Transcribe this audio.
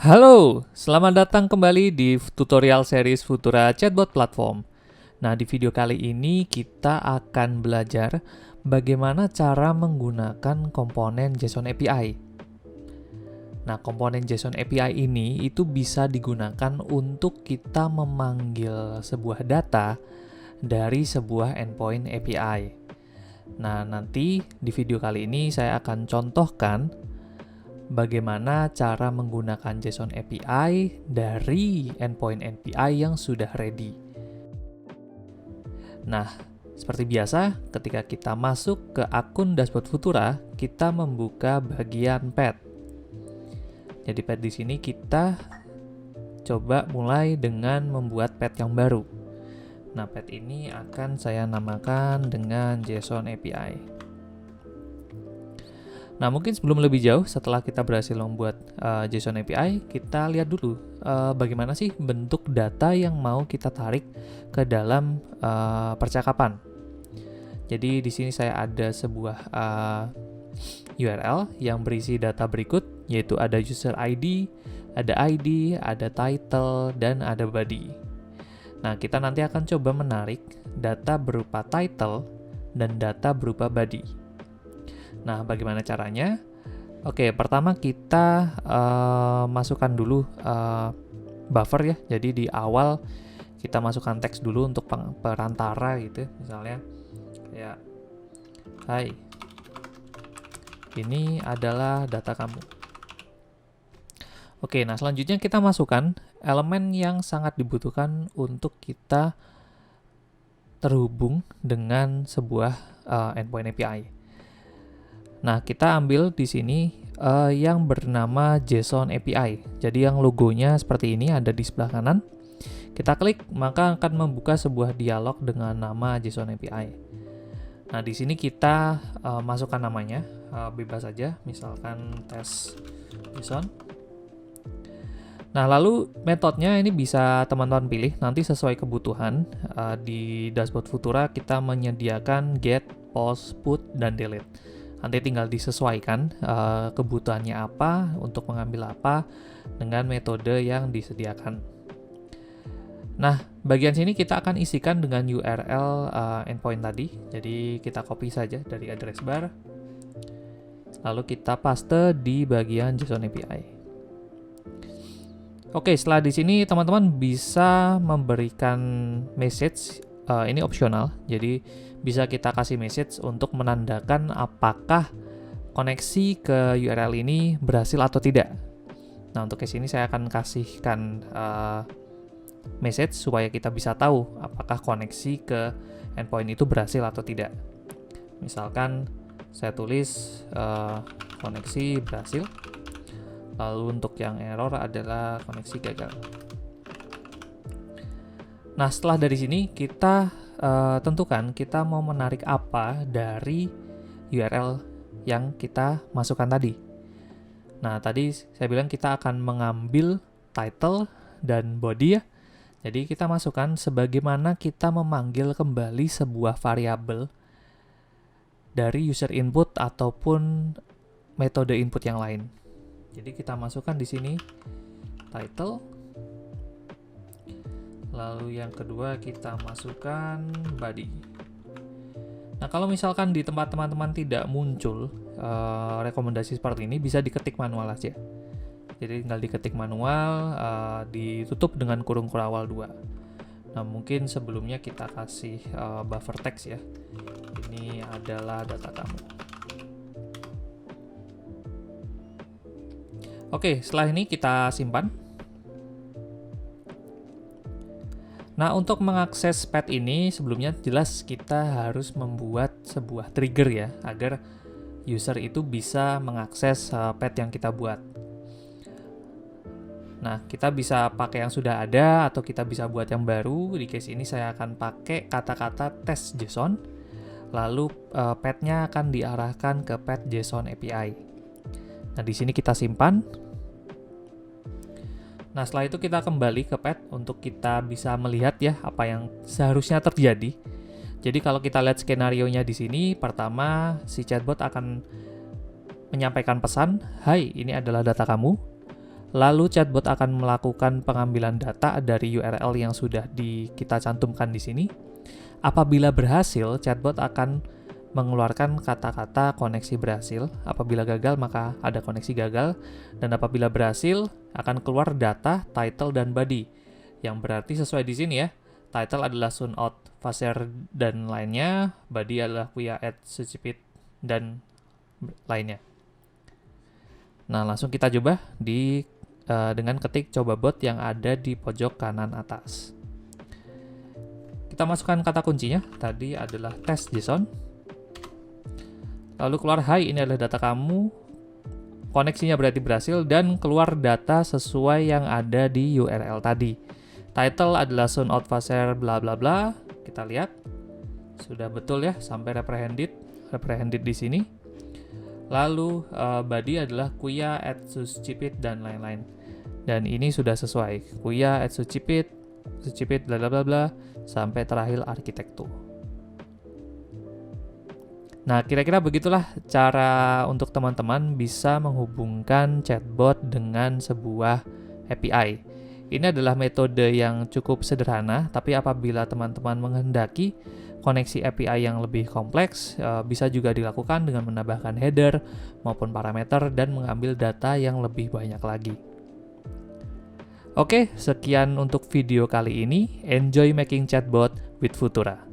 Halo, selamat datang kembali di tutorial series Futura Chatbot Platform. Nah, di video kali ini kita akan belajar bagaimana cara menggunakan komponen JSON API. Nah, komponen JSON API ini itu bisa digunakan untuk kita memanggil sebuah data dari sebuah endpoint API. Nah, nanti di video kali ini saya akan contohkan bagaimana cara menggunakan JSON API dari endpoint API yang sudah ready. Nah, seperti biasa, ketika kita masuk ke akun dashboard Futura, kita membuka bagian pet. Jadi pet di sini kita coba mulai dengan membuat pet yang baru. Nah, pet ini akan saya namakan dengan JSON API. Nah, mungkin sebelum lebih jauh, setelah kita berhasil membuat JSON API, kita lihat dulu bagaimana sih bentuk data yang mau kita tarik ke dalam percakapan. Jadi di sini saya ada sebuah URL yang berisi data berikut, yaitu ada user ID, ada title, dan ada body. Nah, kita nanti akan coba menarik data berupa title dan data berupa body. Nah, bagaimana caranya? Oke, pertama kita masukkan dulu buffer ya. Jadi di awal kita masukkan teks dulu untuk perantara gitu. Misalnya, ya, hai, ini adalah data kamu. Oke, nah selanjutnya kita masukkan elemen yang sangat dibutuhkan untuk kita terhubung dengan sebuah endpoint API. Nah, kita ambil di sini yang bernama JSON API. Jadi yang logonya seperti ini ada di sebelah kanan. Kita klik, maka akan membuka sebuah dialog dengan nama JSON API. Nah, di sini kita masukkan namanya, bebas saja, misalkan tes JSON. Nah, lalu metodenya ini bisa teman-teman pilih, nanti sesuai kebutuhan. Di dashboard Futura kita menyediakan get, post, put, dan delete. Nanti tinggal disesuaikan kebutuhannya apa, untuk mengambil apa, dengan metode yang disediakan. Nah, bagian sini kita akan isikan dengan URL endpoint tadi. Jadi kita copy saja dari address bar, lalu kita paste di bagian JSON API. Oke, setelah di sini teman-teman bisa memberikan message, ini opsional, jadi bisa kita kasih message untuk menandakan apakah koneksi ke URL ini berhasil atau tidak. Nah, untuk case ini saya akan kasihkan message supaya kita bisa tahu apakah koneksi ke endpoint itu berhasil atau tidak. Misalkan saya tulis koneksi berhasil. Lalu untuk yang error adalah koneksi gagal. Nah, setelah dari sini kita tentukan kita mau menarik apa dari URL yang kita masukkan tadi. Nah, tadi saya bilang kita akan mengambil title dan body ya. Jadi kita masukkan sebagaimana kita memanggil kembali sebuah variabel dari user input ataupun metode input yang lain. Jadi kita masukkan di sini title. Lalu yang kedua kita masukkan body. Nah, kalau misalkan di tempat teman-teman tidak muncul rekomendasi seperti ini, bisa diketik manual aja. Jadi tinggal diketik manual, ditutup dengan kurung kurawal 2. Nah, mungkin sebelumnya kita kasih buffer text ya. Ini adalah data kamu. Oke, setelah ini kita simpan. Nah, untuk mengakses pet ini sebelumnya jelas kita harus membuat sebuah trigger ya, agar user itu bisa mengakses pet yang kita buat. Nah, kita bisa pakai yang sudah ada atau kita bisa buat yang baru. Di case ini saya akan pakai kata-kata tes JSON, lalu petnya akan diarahkan ke pet JSON API. Nah, di sini kita simpan. Nah, setelah itu kita kembali ke pet untuk kita bisa melihat ya apa yang seharusnya terjadi. Jadi kalau kita lihat skenario-nya di sini, pertama si chatbot akan menyampaikan pesan, "Hai, ini adalah data kamu." Lalu chatbot akan melakukan pengambilan data dari URL yang sudah kita cantumkan di sini. Apabila berhasil, chatbot akan mengeluarkan kata-kata koneksi berhasil. Apabila gagal, maka ada koneksi gagal. Dan apabila berhasil, akan keluar data, title, dan body. Yang berarti sesuai di sini ya. Title adalah soon out, Faser, dan lainnya. Body adalah Kuya, Add, Sucipit, dan lainnya. Nah, langsung kita coba dengan ketik coba bot yang ada di pojok kanan atas. Kita masukkan kata kuncinya, tadi adalah test JSON. Lalu keluar hi, ini adalah data kamu, koneksinya berarti berhasil, dan keluar data sesuai yang ada di URL tadi. Title adalah soon out faser bla bla bla. Kita lihat, sudah betul ya, sampai reprehended di sini. Lalu body adalah Kuya, Add, Sucipit, dan lain-lain. Dan ini sudah sesuai. Kuya, Add, Sucipit, bla bla bla bla, sampai terakhir arsitektur. Nah, kira-kira begitulah cara untuk teman-teman bisa menghubungkan chatbot dengan sebuah API. Ini adalah metode yang cukup sederhana, tapi apabila teman-teman menghendaki koneksi API yang lebih kompleks, bisa juga dilakukan dengan menambahkan header maupun parameter dan mengambil data yang lebih banyak lagi. Oke, sekian untuk video kali ini. Enjoy making chatbot with Futura.